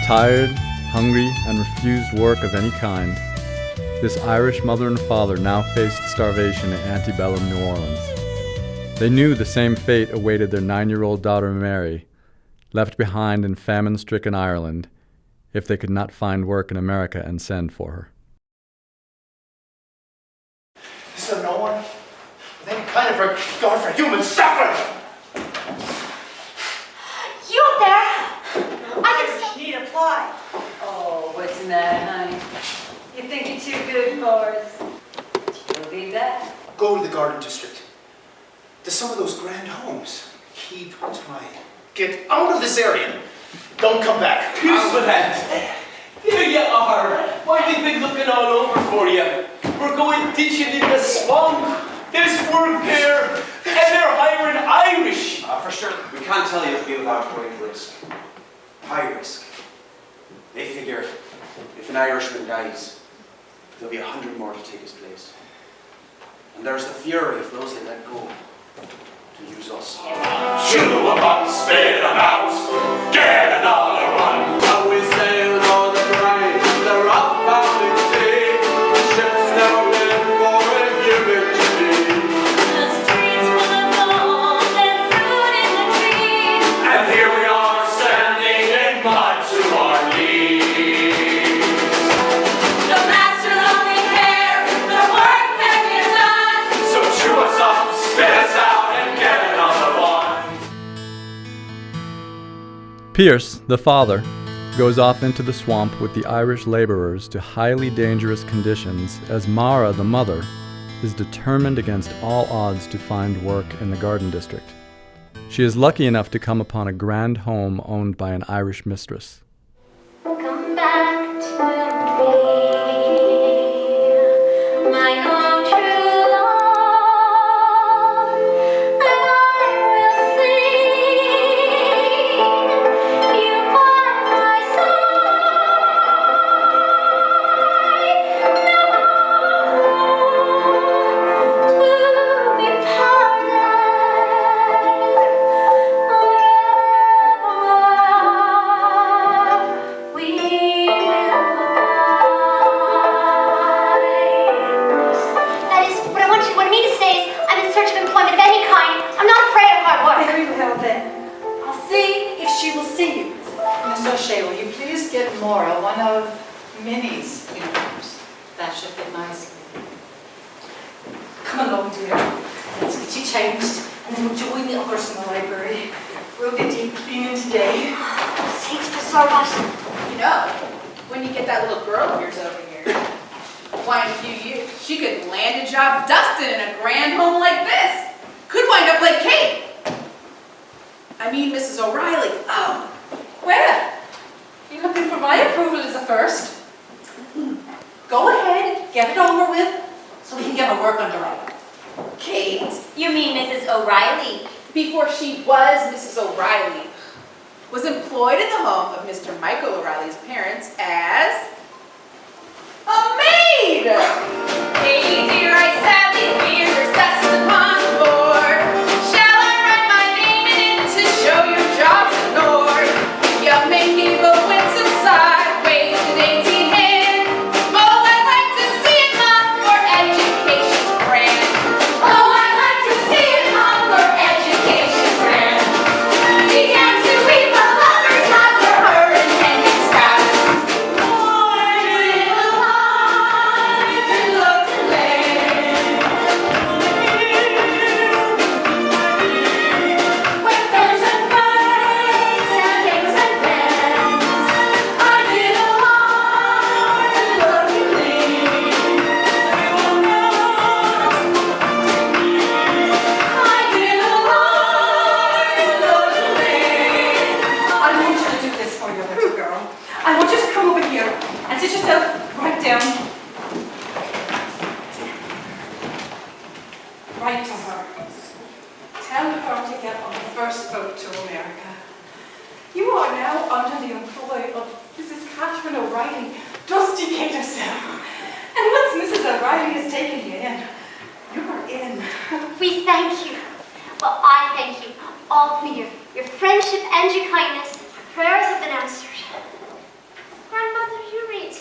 Tired, hungry, and refused work of any kind, this Irish mother and father now faced starvation in antebellum New Orleans. They knew the same fate awaited their 9-year-old daughter Mary, left behind in famine-stricken Ireland, if they could not find work in America and send for her. Is there no one with any kind of regard for human suffering? You up there? I need a fly. Oh, what's in that, honey? You think you're too good for us? You'll be that. Go to the Garden District. To some of those grand homes. Keep trying. Get out of this area. Don't come back. Peace with that. There you are. Why we've been looking all over for you. We're going ditching in the swamp. There's work there. And they're hiring Irish. For sure. We can't tell you to be without great risk. High risk. They figure if an Irishman dies, there'll be 100 more to take his place. And there's the fury of those they let go to use us. Chew 'em up, spit 'em out, get another one. How we sailed on the brine, the rough bound at sea. The ships now live for impunity. The streets full of gold and fruit in the trees. And here we are standing in mud to our knees. The master only cares the work that we've done. So chew us up, spit us out, and get another one. Pierce, the father, goes off into the swamp with the Irish laborers to highly dangerous conditions as Mara, the mother, is determined against all odds to find work in the Garden District. She is lucky enough to come upon a grand home owned by an Irish mistress. Come back to me, my own true love, and I will sing you by my side. Never to be parted. We will That is, what I want me to say is, I'm in search of employment of any kind. I'm not afraid of hard work. Very well then. I'll see if she will see you. Miss O'Shea, will you please get Maura one of Minnie's uniforms? That should fit nicely. Come along, dear. Let's get you changed, and then we'll join the others in the library. We'll get you cleaning today. Saints preserve us. You know, when you get that little girl of yours over here, why in a few years she could land a job dusting in a grand home like this. Could wind up like Kate. I mean, Mrs. O'Reilly. Oh, Well, you looking for my approval as a first? Go ahead, get it over with, so we can get our work underway. Kate, You mean Mrs. O'Reilly? before she was Mrs. O'Reilly, was employed in the home of Mr. Michael O'Reilly's parents as a maid. Hey, dear, I sadly fear there's dust upon the board. Shall I write my name in it to show your job's ignored? You make me go wince inside, wave the dainty hand. Oh, I'd like to see it, Mom, for education's grand. Oh, I'd like to see it on for education's grand. Began to weep a lover's love for her intended spouse. Little heart to look to land. With friends and birds and kings and friends, I did a heart to look to lead. I did a heart to look to lead. I want you to do this for your little girl. I want you to come over here and sit yourself right down. Write to her. Tell her to get on the first boat to America. You are now under the employ of Mrs. Catherine O'Reilly, Dusty Kate herself. And once Mrs. O'Reilly has taken you in, you are in. We thank you. Well, I thank you all for your friendship and your kindness. Our prayers have been answered.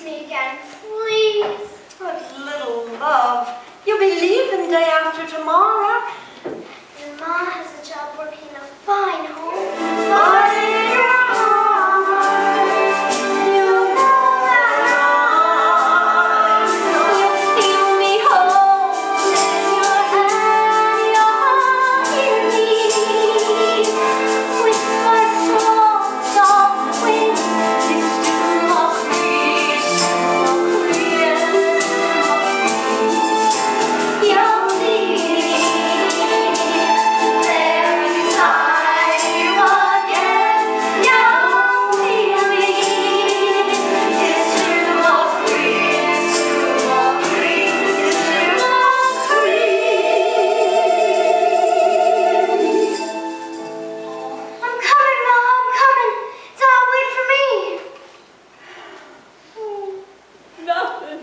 me again, please. But little love, you'll be leaving day after tomorrow. Your ma has a job working in a fine home. But in your heart, you know that you'll feel me holding your hand, your heart in me. With my soft wind, it's still more free, you'll see. There inside you again, you'll feel me. It's too more free, it's too more free, it's too more free. I'm coming, Ma, I'm coming. Don't wait for me. Nothing.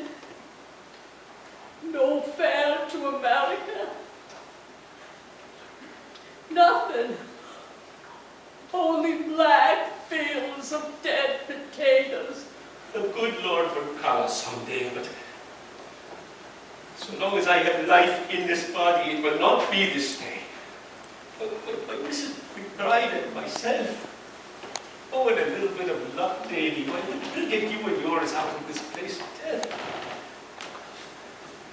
No fare to America. Nothing. Only black fields of dead potatoes. The good Lord will call us someday, but so long as I have life in this body, it will not be this day. But Mrs. McBride and myself, oh, and a little bit of luck, Davy, we'll get you and yours out of this place of death.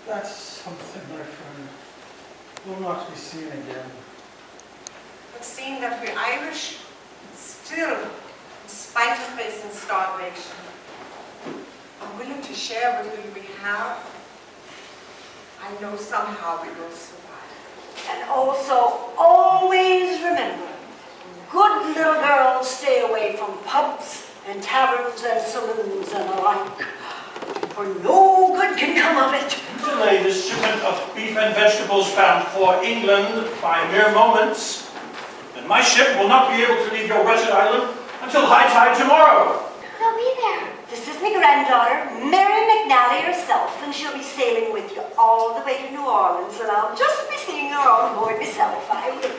That's something, my friend. We'll not be seen again. But seeing that we're Irish, still, in spite of facing starvation, are willing to share with whom we have, I know somehow we will survive. And also, always remember, good little girls stay away from pubs and taverns and saloons and the like, for no good can come of it. Delay the shipment of beef and vegetables bound for England by mere moments, and my ship will not be able to leave your wretched island until high tide tomorrow. They'll be there. This is my granddaughter, Mary McNally herself, and she'll be sailing with you all the way to New Orleans, and I'll just be seeing her on board myself. I will.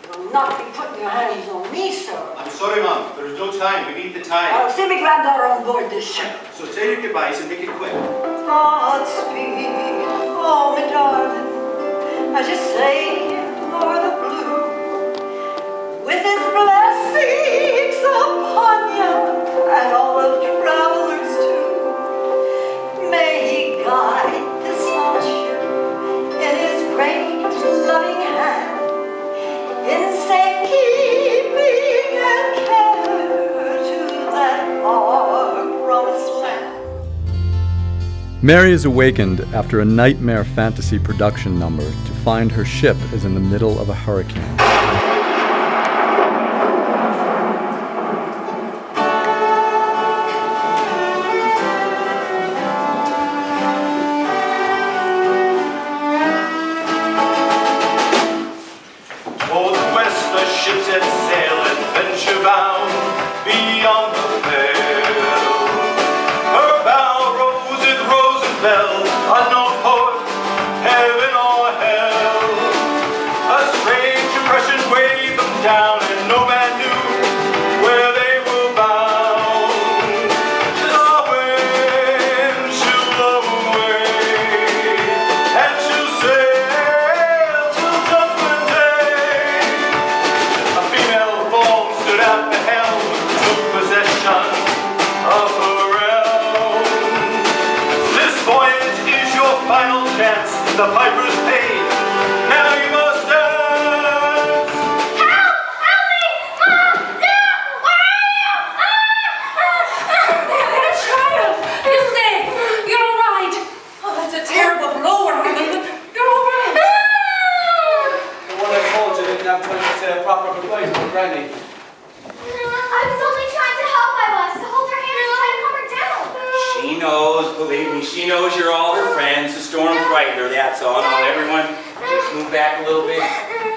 You'll not be putting your hands on me, sir. I'm sorry, Mum. There's no time. We need the time. I'll send my granddaughter on board this ship. So say your goodbyes and make it quick. Godspeed, oh my darling, as you sail o'er the blue, with his blessings upon you and all of travelers too. May he guide this small ship in his great loving hand, in safekeeping and care to that far promised land. Mary is awakened after a nightmare fantasy production number to find her ship is in the middle of a hurricane. Toward the west the ship set sail, adventure bound beyond the veil. Her bow rose with rose and bell, unknown port, heaven or hell. A strange impression weighed them down, and no man knew where they were bound. The wind to blow away, and to sail till judgment day. A female form stood at the helm, took possession of her realm. This voyage is your final chance, the piper's paid, now you must dance. Help! Help me! Mom! Dad! Where are you? What a child! You're safe. You're all right. Oh, that's a terrible blow, Armin, but you're all right. The one I told you didn't have time to say a proper goodbye to her granny. I was only trying to help, I was, to hold her hand and try to calm her down. She knows, believe me, she knows you're all her friends. The storm frightened her, that's all. Now everyone, just move back a little bit,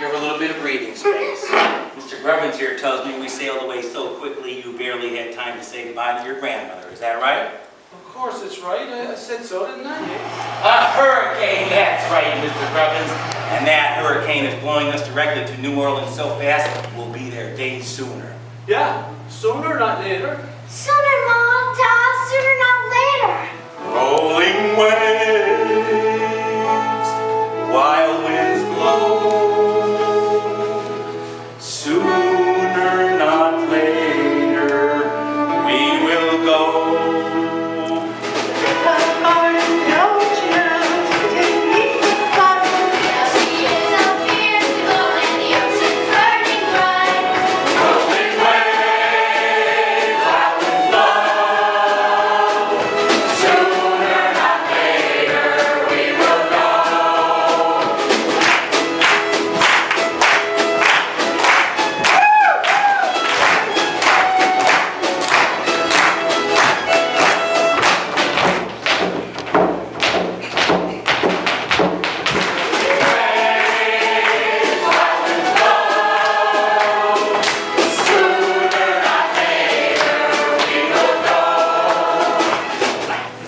give her a little bit of breathing space. Mr. Grubbins here tells me we sailed away so quickly you barely had time to say goodbye to your grandmother. Is that right? Of course it's right. I said so, didn't I? A hurricane, that's right, Mr. Grubbins. And that hurricane is blowing us directly to New Orleans so fast, we'll be there days sooner. Yeah, sooner, not later. Sooner, Mom, Dad, sooner, not later. there? Rolling waves, wild winds blow. Sooner, not later, we will go.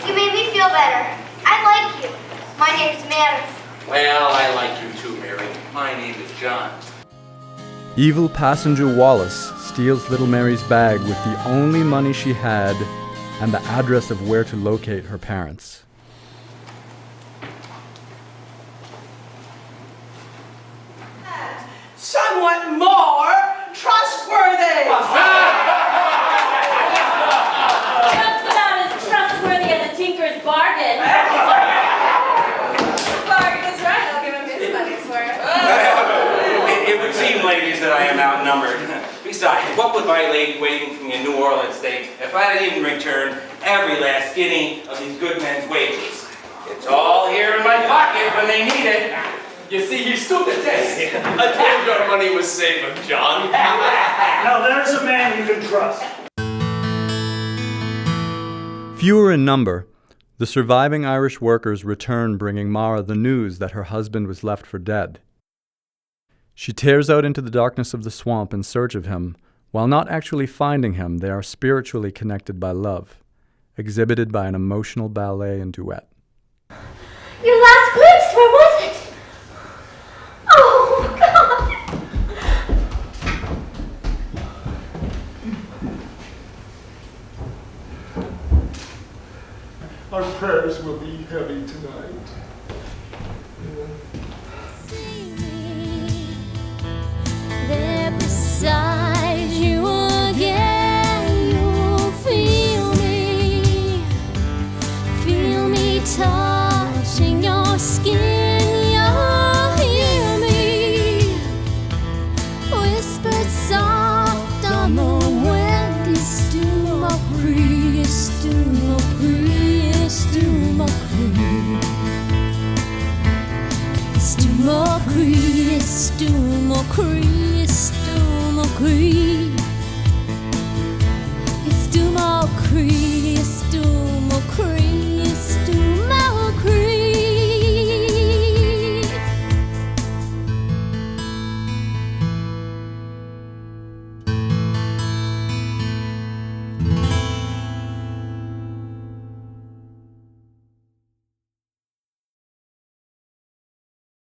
You made me feel better. I like you. My name's Mary. Well, I like you too, Mary. My name is John. Evil passenger Wallace steals little Mary's bag with the only money she had and the address of where to locate her parents. Somewhat more trustworthy. Just about as trustworthy as a tinker's bargain. Bargain is right. I'll give him his money's worth. It would seem, ladies, that I am outnumbered. Besides, what would my lady waiting for me in New Orleans think if I didn't even return every last guinea of these good men's wages? It's all here in my pocket when they need it. You see, you stood the test. I told you our money was safe, John. Now there's a man you can trust. Fewer in number, the surviving Irish workers return bringing Mara the news that her husband was left for dead. She tears out into the darkness of the swamp in search of him. While not actually finding him, they are spiritually connected by love, exhibited by an emotional ballet and duet. Your last glimpse, where was it? Oh, God! Our prayers will be heavy tonight.